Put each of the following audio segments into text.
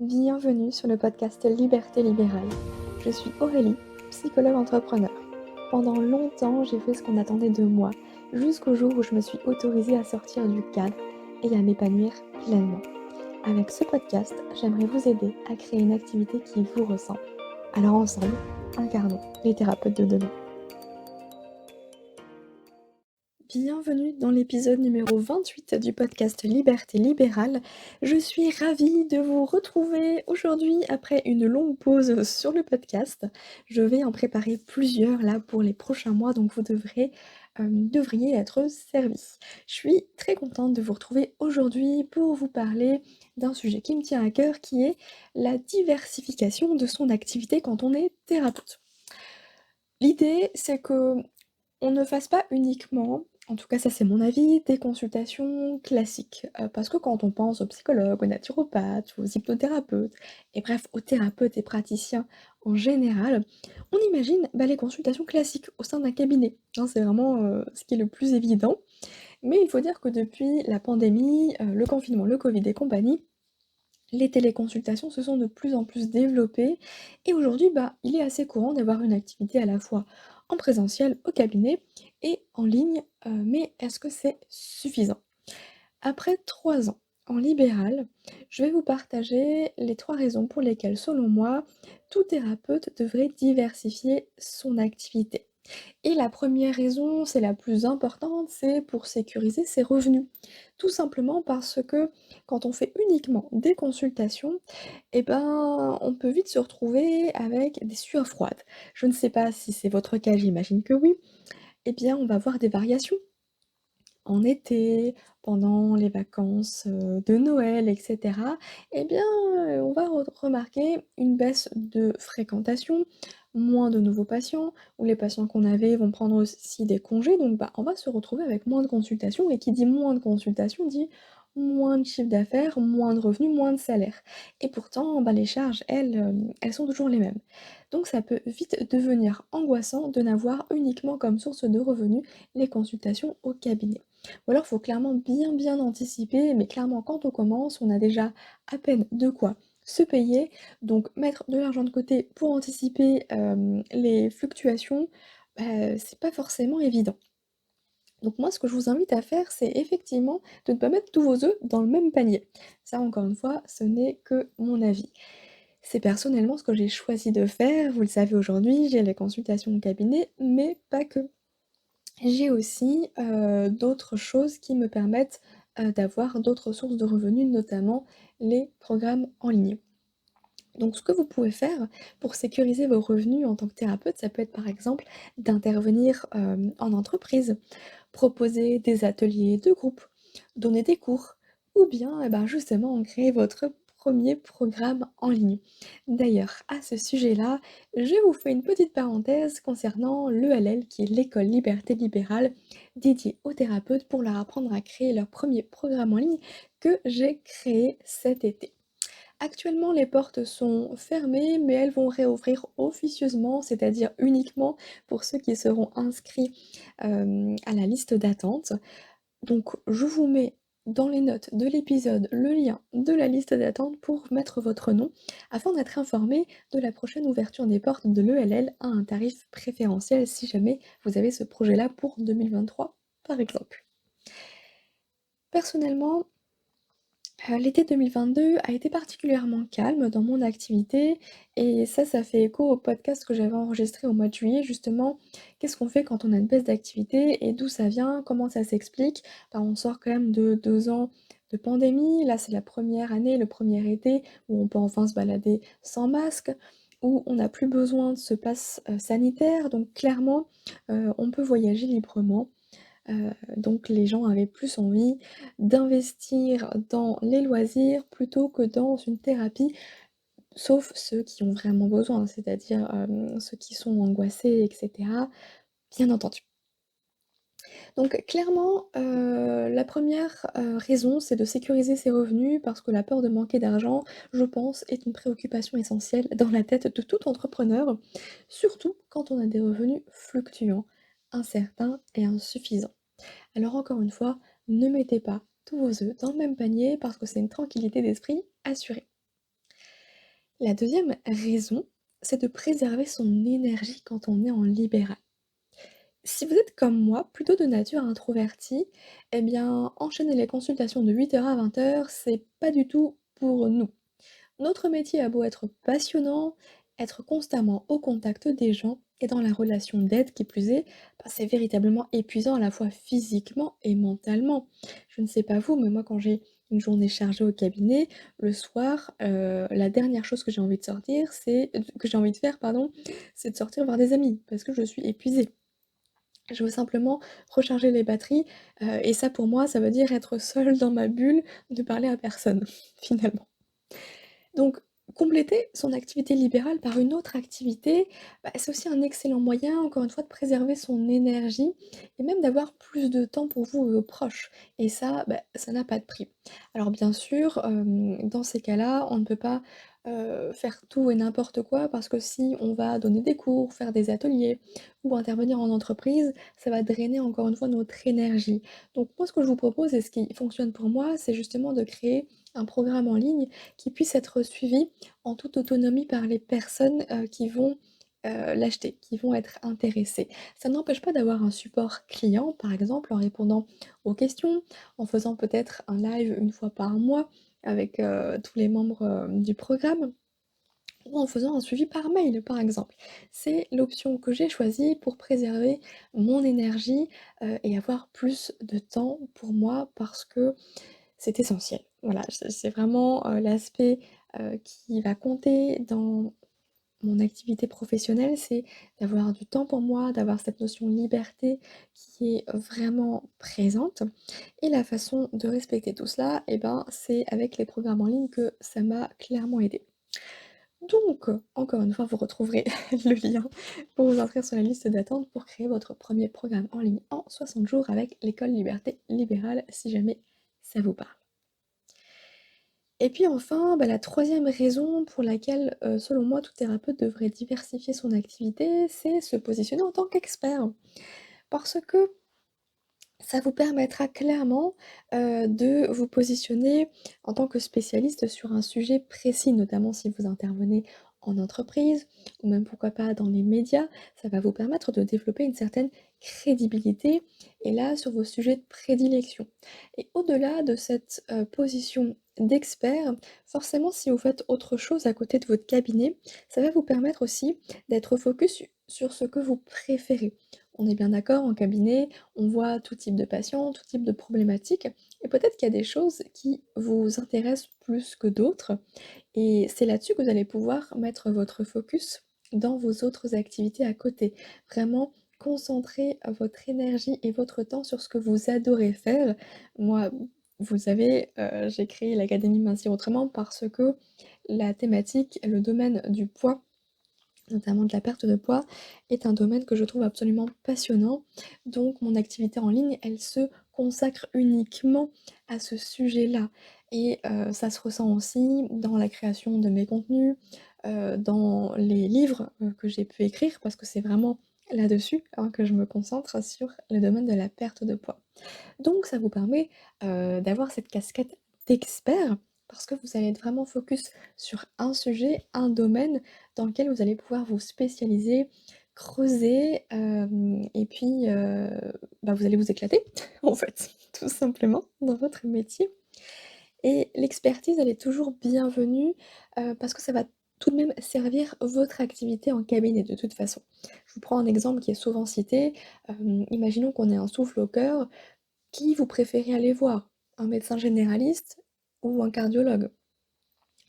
Bienvenue sur le podcast Liberté libérale. Je suis Aurélie, psychologue entrepreneur. Pendant longtemps, j'ai fait ce qu'on attendait de moi, jusqu'au jour où je me suis autorisée à sortir du cadre et à m'épanouir pleinement. Avec ce podcast, j'aimerais vous aider à créer une activité qui vous ressemble. Alors ensemble, incarnons les thérapeutes de demain. Bienvenue dans l'épisode numéro 28 du podcast Liberté libérale. Je suis ravie de vous retrouver aujourd'hui après une longue pause sur le podcast. Je vais en préparer plusieurs là pour les prochains mois, donc vous devriez être servis. Je suis très contente de vous retrouver aujourd'hui pour vous parler d'un sujet qui me tient à cœur, qui est la diversification de son activité quand on est thérapeute. L'idée, c'est que on ne fasse pas uniquement, en tout cas ça c'est mon avis, des consultations classiques. Parce que quand on pense aux psychologues, aux naturopathes, aux hypnothérapeutes et bref aux thérapeutes et praticiens en général, on imagine, les consultations classiques au sein d'un cabinet, hein. C'est vraiment, ce qui est le plus évident. Mais il faut dire que depuis la pandémie, le confinement, le covid et compagnie, les téléconsultations se sont de plus en plus développées et aujourd'hui, il est assez courant d'avoir une activité à la fois en présentiel au cabinet et en ligne, mais est-ce que c'est suffisant? Après 3 ans en libéral, je vais vous partager les 3 raisons pour lesquelles, selon moi, tout thérapeute devrait diversifier son activité. Et la première raison, c'est la plus importante, c'est pour sécuriser ses revenus. Tout simplement parce que quand on fait uniquement des consultations, on peut vite se retrouver avec des sueurs froides. Je ne sais pas si c'est votre cas, j'imagine que oui. On va voir des variations en été, pendant les vacances, de Noël et cetera, on va remarquer une baisse de fréquentation, moins de nouveaux patients, ou les patients qu'on avait vont prendre aussi des congés, donc on va se retrouver avec moins de consultations et qui dit moins de consultations dit moins de chiffre d'affaires, moins de revenus, moins de salaire. Et pourtant, les charges, elles sont toujours les mêmes. Donc ça peut vite devenir angoissant de n'avoir uniquement comme source de revenus les consultations au cabinet. Ou alors, faut clairement bien anticiper, mais clairement, quand on commence, on a déjà à peine de quoi se payer, donc mettre de l'argent de côté pour anticiper, les fluctuations, c'est pas forcément évident. Donc moi, ce que je vous invite à faire, c'est effectivement de ne pas mettre tous vos œufs dans le même panier. Ça, encore une fois, ce n'est que mon avis. C'est personnellement ce que j'ai choisi de faire, vous le savez aujourd'hui, j'ai les consultations au cabinet, mais pas que. J'ai aussi, d'autres choses qui me permettent, d'avoir d'autres sources de revenus, notamment les programmes en ligne. Donc ce que vous pouvez faire pour sécuriser vos revenus en tant que thérapeute, ça peut être par exemple d'intervenir, en entreprise, proposer des ateliers de groupe, donner des cours ou bien, justement créer votre premier programme en ligne. D'ailleurs, à ce sujet-là, je vous fais une petite parenthèse concernant l'ELL qui est l'école Liberté Libérale dédiée aux thérapeutes pour leur apprendre à créer leur premier programme en ligne que j'ai créé cet été. Actuellement, les portes sont fermées, mais elles vont réouvrir officieusement, c'est-à-dire uniquement pour ceux qui seront inscrits, à la liste d'attente. Donc je vous mets dans les notes de l'épisode le lien de la liste d'attente pour mettre votre nom, afin d'être informé de la prochaine ouverture des portes de l'ELL à un tarif préférentiel si jamais vous avez ce projet-là pour 2023, par exemple. Personnellement, l'été 2022 a été particulièrement calme dans mon activité et ça fait écho au podcast que j'avais enregistré au mois de juillet justement. Qu'est-ce qu'on fait quand on a une baisse d'activité et d'où ça vient? Comment ça s'explique? On sort quand même de 2 ans de pandémie. Là, c'est la première année, le premier été où on peut enfin se balader sans masque, où on n'a plus besoin de ce pass, sanitaire donc clairement, on peut voyager librement. Donc les gens avaient plus envie d'investir dans les loisirs plutôt que dans une thérapie, sauf ceux qui ont vraiment besoin, c'est-à-dire, ceux qui sont angoissés et cetera, bien entendu. Donc clairement, la première raison, c'est de sécuriser ses revenus parce que la peur de manquer d'argent, je pense, est une préoccupation essentielle dans la tête de tout entrepreneur, surtout quand on a des revenus fluctuants, incertains et insuffisants. Alors encore une fois, ne mettez pas tous vos œufs dans le même panier parce que c'est une tranquillité d'esprit assurée. La deuxième raison, c'est de préserver son énergie quand on est en libéral. Si vous êtes comme moi, plutôt de nature introvertie, eh bien, enchaîner les consultations de 8 heures à 20 heures, c'est pas du tout pour nous. Notre métier a beau être passionnant, être constamment au contact des gens et dans la relation d'aide qui plus est, bah, c'est véritablement épuisant à la fois physiquement et mentalement. Je ne sais pas vous, mais moi quand j'ai une journée chargée au cabinet, le soir, la dernière chose que j'ai envie de sortir, que j'ai envie de faire, pardon, c'est de sortir voir des amis parce que je suis épuisée. Je veux simplement recharger les batteries, et ça pour moi, ça veut dire être seule dans ma bulle, ne parler à personne, finalement. Donc, compléter son activité libérale par une autre activité, bah, c'est aussi un excellent moyen, encore une fois, de préserver son énergie et même d'avoir plus de temps pour vous et vos proches. Et ça, bah, ça n'a pas de prix. Alors bien sûr, dans ces cas-là, on ne peut pas, faire tout et n'importe quoi parce que si on va donner des cours, faire des ateliers ou intervenir en entreprise, ça va drainer encore une fois notre énergie. Donc moi, ce que je vous propose et ce qui fonctionne pour moi, c'est justement de créer un programme en ligne qui puisse être suivi en toute autonomie par les personnes, qui vont, l'acheter, qui vont être intéressées. Ça n'empêche pas d'avoir un support client, par exemple, en répondant aux questions, en faisant peut-être un live une fois par mois avec, tous les membres, du programme ou en faisant un suivi par mail, par exemple. C'est l'option que j'ai choisie pour préserver mon énergie, et avoir plus de temps pour moi parce que c'est essentiel. Voilà, c'est vraiment, l'aspect, qui va compter dans mon activité professionnelle, c'est d'avoir du temps pour moi, d'avoir cette notion de liberté qui est vraiment présente et la façon de respecter tout cela et ben, c'est avec les programmes en ligne que ça m'a clairement aidée. Donc, encore une fois, vous retrouverez le lien pour vous inscrire sur la liste d'attente pour créer votre premier programme en ligne en 60 jours avec l'école Liberté Libérale, si jamais ça vous parle. Et puis enfin, bah, la troisième raison pour laquelle, selon moi, tout thérapeute devrait diversifier son activité, c'est se positionner en tant qu'expert. Parce que ça vous permettra clairement, de vous positionner en tant que spécialiste sur un sujet précis, notamment si vous intervenez en entreprise ou même pourquoi pas dans les médias. Ça va vous permettre de développer une certaine crédibilité et là, sur vos sujets de prédilection. Et au-delà de cette, position d'expert, forcément si vous faites autre chose à côté de votre cabinet, ça va vous permettre aussi d'être focus sur ce que vous préférez. On est bien d'accord, en cabinet, on voit tout type de patients, tout type de problématiques et peut-être qu'il y a des choses qui vous intéressent plus que d'autres et c'est là-dessus que vous allez pouvoir mettre votre focus dans vos autres activités à côté. Vraiment concentrer votre énergie et votre temps sur ce que vous adorez faire. Moi, vous savez, j'ai créé l'académie Mincir Autrement parce que la thématique, le domaine du poids notamment de la perte de poids, est un domaine que je trouve absolument passionnant. Donc mon activité en ligne, elle se consacre uniquement à ce sujet-là et ça se ressent aussi dans la création de mes contenus, dans les livres, que j'ai pu écrire parce que c'est vraiment là-dessus, hein, que je me concentre sur le domaine de la perte de poids. Donc ça vous permet, d'avoir cette casquette d'expert parce que vous allez être vraiment focus sur un sujet, un domaine dans lequel vous allez pouvoir vous spécialiser, creuser, et puis, bah, vous allez vous éclater en fait, tout simplement dans votre métier et l'expertise, elle est toujours bienvenue, parce que ça va tout de même servir votre activité en cabinet de toute façon. Je vous prends un exemple qui est souvent cité, imaginons qu'on ait un souffle au cœur, qui vous préférez aller voir? Un médecin généraliste ou un cardiologue?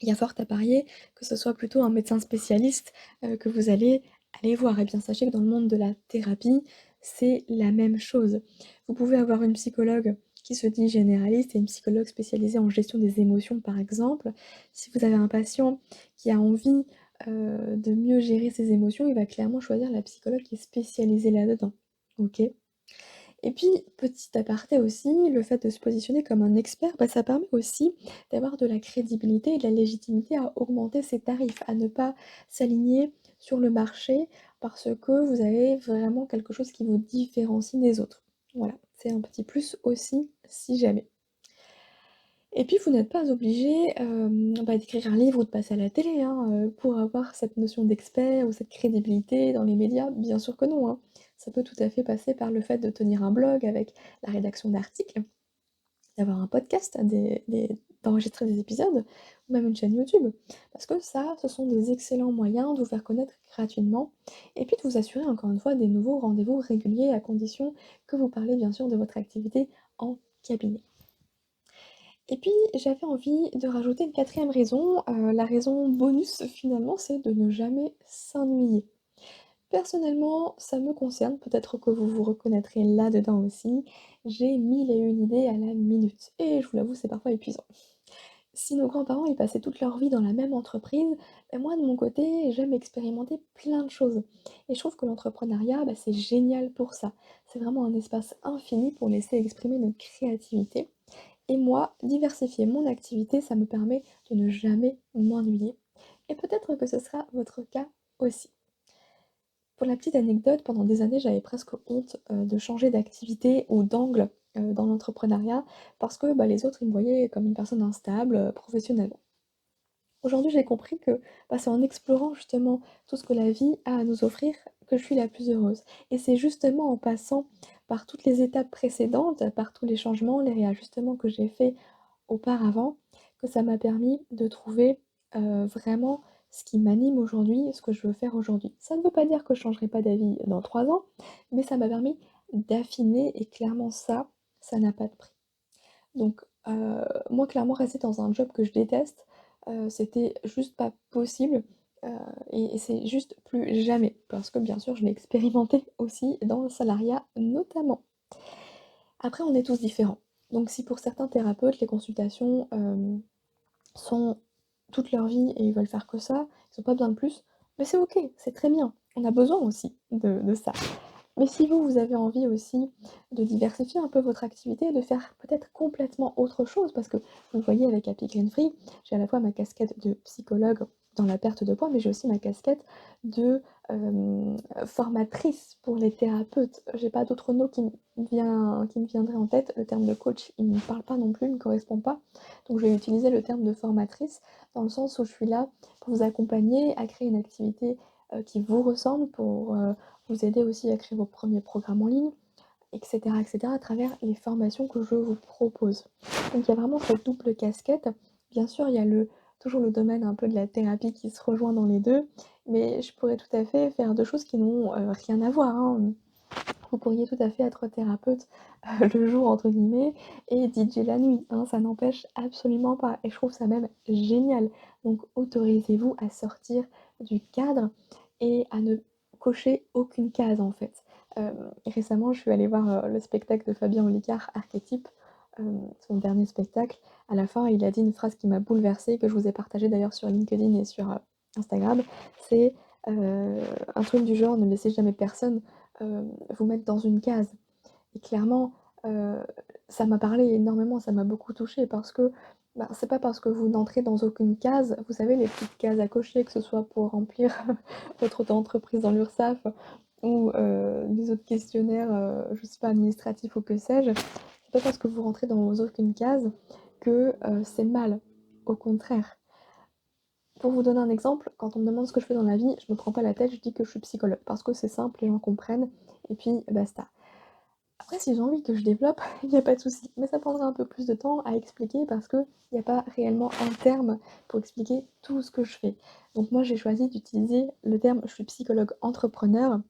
Il y a fort à parier que ce soit plutôt un médecin spécialiste, que vous allez aller voir. Et bien sachez que dans le monde de la thérapie, c'est la même chose. Vous pouvez avoir une psychologue qui se dit généraliste et une psychologue spécialisée en gestion des émotions, par exemple. Si vous avez un patient qui a envie, de mieux gérer ses émotions, il va clairement choisir la psychologue qui est spécialisée là-dedans. OK? Et puis, petit aparté aussi, le fait de se positionner comme un expert, bah, ça permet aussi d'avoir de la crédibilité et de la légitimité à augmenter ses tarifs, à ne pas s'aligner sur le marché parce que vous avez vraiment quelque chose qui vous différencie des autres. Voilà, c'est un petit plus aussi si jamais. Et puis vous n'êtes pas obligé, d'écrire un livre ou de passer à la télé, hein, pour avoir cette notion d'expert ou cette crédibilité dans les médias. Bien sûr que non, hein. Ça peut tout à fait passer par le fait de tenir un blog avec la rédaction d'articles, d'avoir un podcast, d'enregistrer des épisodes ou même une chaîne YouTube. Parce que ça, ce sont des excellents moyens de vous faire connaître gratuitement et puis de vous assurer encore une fois des nouveaux rendez-vous réguliers à condition que vous parlez bien sûr de votre activité en cabinet. Et puis j'avais envie de rajouter une quatrième raison, la raison bonus finalement, c'est de ne jamais s'ennuyer. Personnellement, ça me concerne, peut-être que vous vous reconnaîtrez là-dedans aussi, j'ai 1001 idées à la minute et je vous l'avoue, c'est parfois épuisant. Si nos grands-parents, ils passaient toute leur vie dans la même entreprise, moi de mon côté, j'aime expérimenter plein de choses et je trouve que l'entrepreneuriat, c'est génial pour ça. C'est vraiment un espace infini pour laisser exprimer notre créativité et moi, diversifier mon activité, ça me permet de ne jamais m'ennuyer et peut-être que ce sera votre cas aussi. Pour la petite anecdote, pendant des années, j'avais presque honte, de changer d'activité ou d'angle, dans l'entrepreneuriat parce que, les autres, ils me voyaient comme une personne instable, professionnellement. Aujourd'hui, j'ai compris que, c'est en explorant justement tout ce que la vie a à nous offrir que je suis la plus heureuse et c'est justement en passant par toutes les étapes précédentes, par tous les changements, les réajustements que j'ai faits auparavant, que ça m'a permis de trouver, vraiment ce qui m'anime aujourd'hui, ce que je veux faire aujourd'hui. Ça ne veut pas dire que je changerai pas d'avis dans 3 ans, mais ça m'a permis d'affiner et clairement ça, ça n'a pas de prix. Donc, moi clairement rester dans un job que je déteste, c'était juste pas possible, heu et c'est juste plus jamais parce que bien sûr je l'ai expérimenté aussi dans le salariat notamment. Après on est tous différents. Donc si pour certains thérapeutes les consultations, sont toute leur vie et ils veulent faire que ça, ils ont pas besoin de plus, mais c'est OK, c'est très bien. On a besoin aussi de ça. Mais si vous, vous avez envie aussi de diversifier un peu votre activité, de faire peut-être complètement autre chose, parce que vous le voyez avec Happy Green Free, j'ai à la fois ma casquette de psychologue dans la perte de poids, mais j'ai aussi ma casquette de formatrice pour les thérapeutes. J'ai pas d'autre mot qui me viendrait en tête. Le terme de coach, il ne me parle pas non plus, il ne me correspond pas. Donc je vais utiliser le terme de formatrice dans le sens où je suis là pour vous accompagner à créer une activité qui vous ressemble, pour vous aider aussi à créer vos premiers programmes en ligne, et cetera, à travers les formations que je vous propose. Donc il y a vraiment cette double casquette. Bien sûr, il y a toujours le domaine un peu de la thérapie qui se rejoint dans les 2, mais je pourrais tout à fait faire 2 choses qui n'ont, rien à voir, hein. Vous pourriez tout à fait être thérapeute, le jour entre guillemets et DJ la nuit, hein, ça n'empêche absolument pas et je trouve ça même génial. Donc autorisez-vous à sortir du cadre et à ne cocher aucune case en fait. Récemment je suis allée voir, le spectacle de Fabien Olicard, Archétype, son dernier spectacle. À la fin, il a dit une phrase qui m'a bouleversée, que je vous ai partagée d'ailleurs sur LinkedIn et sur, Instagram. C'est, heu, un truc du genre: «Ne laissez jamais personne vous mettre dans une case» et clairement, heu, ça m'a parlé énormément, ça m'a beaucoup touchée parce que, c'est pas parce que vous n'entrez dans aucune case, vous savez les petites cases à cocher, que ce soit pour remplir votre auto-entreprise dans l'URSSAF ou, les autres questionnaires, je sais pas, administratifs ou que sais-je. C'est pas parce que vous rentrez dans aucune case que, c'est mal. Au contraire. Pour vous donner un exemple, quand on me demande ce que je fais dans la vie, je me prends pas la tête, je dis que je suis psychologue parce que c'est simple, les gens comprennent et puis basta. Après s'ils ont envie que je développe, il y a pas de souci, mais ça prendra un peu plus de temps à expliquer parce qu'il y a pas réellement un terme pour expliquer tout ce que je fais. Donc moi j'ai choisi d'utiliser le terme «je suis psychologue entrepreneur»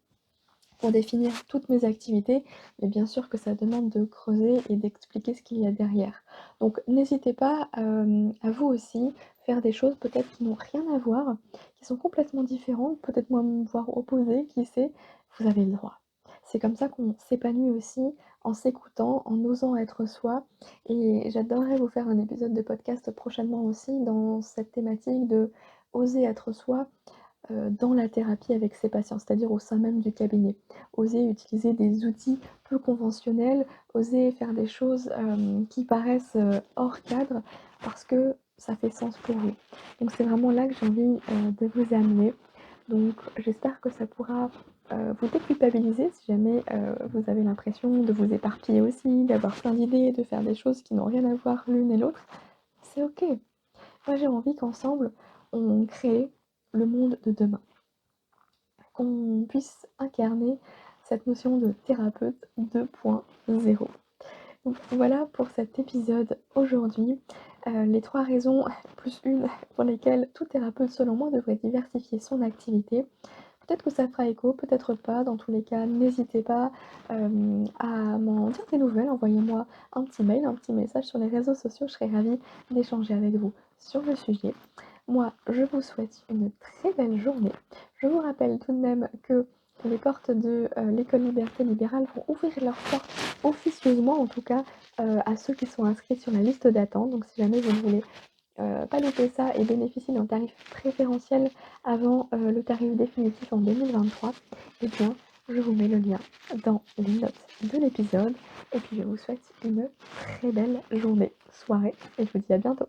pour définir toutes mes activités, mais bien sûr que ça demande de creuser et d'expliquer ce qu'il y a derrière. Donc n'hésitez pas, à vous aussi faire des choses peut-être qui n'ont rien à voir, qui sont complètement différentes, peut-être même voire opposées, qui sait? Vous avez le droit. C'est comme ça qu'on s'épanouit aussi en s'écoutant, en osant être soi et j'adorerais vous faire un épisode de podcast prochainement aussi dans cette thématique de oser être soi, dans la thérapie avec ses patients, c'est-à-dire au sein même du cabinet. Oser utiliser des outils peu conventionnels, oser faire des choses, qui paraissent, hors cadre parce que ça fait sens pour vous. Donc c'est vraiment là que j'ai envie, de vous amener. Donc j'espère que ça pourra, vous déculpabiliser si jamais, vous avez l'impression de vous éparpiller aussi, d'avoir plein d'idées, de faire des choses qui n'ont rien à voir l'une et l'autre. c'est OK. Moi, j'ai envie qu'ensemble, on crée le monde de demain, qu'on puisse incarner cette notion de thérapeute 2.0. Donc voilà pour cet épisode aujourd'hui. Les 3 raisons plus une pour lesquelles tout thérapeute, selon moi, devrait diversifier son activité. Peut-être que ça fera écho, peut-être pas. Dans tous les cas, n'hésitez pas, à m'en dire des nouvelles. Envoyez-moi un petit mail, un petit message sur les réseaux sociaux. Je serai ravie d'échanger avec vous sur le sujet. Moi, je vous souhaite une très belle journée. Je vous rappelle tout de même que les portes de, l'école Liberté Libérale vont ouvrir leurs portes officieusement, en tout cas, à ceux qui sont inscrits sur la liste d'attente. Donc si jamais vous ne voulez pas louper ça et bénéficier d'un tarif préférentiel avant, le tarif définitif en 2023, eh bien, je vous mets le lien dans les notes de l'épisode et puis je vous souhaite une très belle journée, soirée et je vous dis à bientôt.